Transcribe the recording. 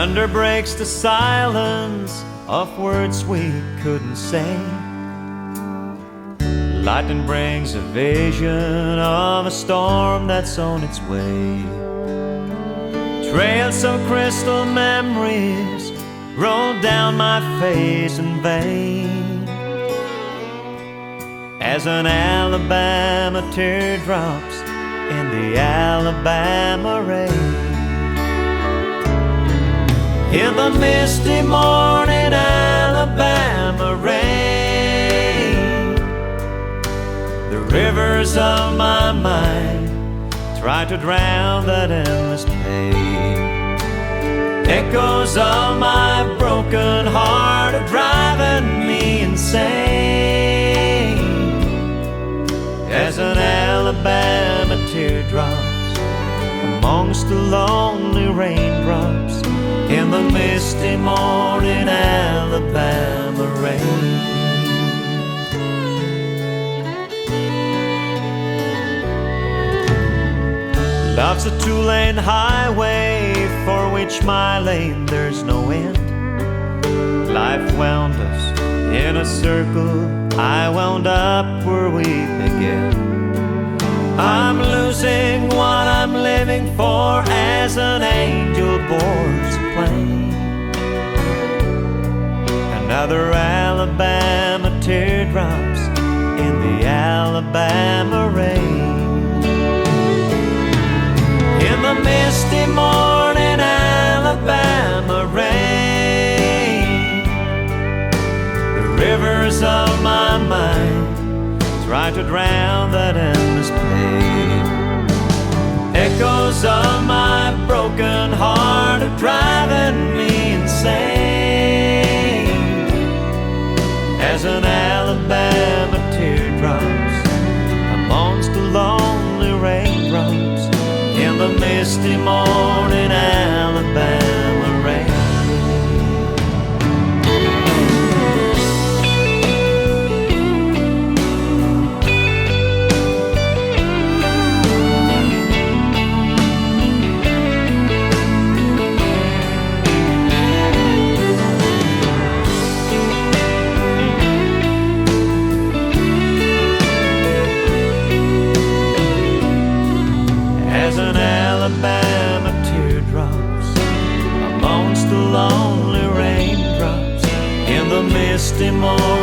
Thunder breaks the silence of words we couldn't say. Lightning brings a vision of a storm that's on its way. Trails of crystal memories roll down my face in vain, as an Alabama teardrops in the Alabama rain. In the misty morning Alabama rain, the rivers of my mind try to drown that endless pain. Echoes of my broken heart are driving me insane, as an Alabama teardrops amongst the lonely raindrops in the misty morning Alabama rain. Love's a two-lane highway for which my lane there's no end. Life wound us in a circle, I wound up where we began. I'm losing what I'm living for as an angel boards a plane. Another Alabama teardrops in the Alabama rain. In the misty morning Alabama rain, the rivers of my mind try to drown that endless pain. Echoes of my broken heart are driving me insane, as an Alabama teardrops amongst the lonely raindrops in the misty morning Alabama rain. Alabama teardrops amongst the lonely raindrops in the misty morning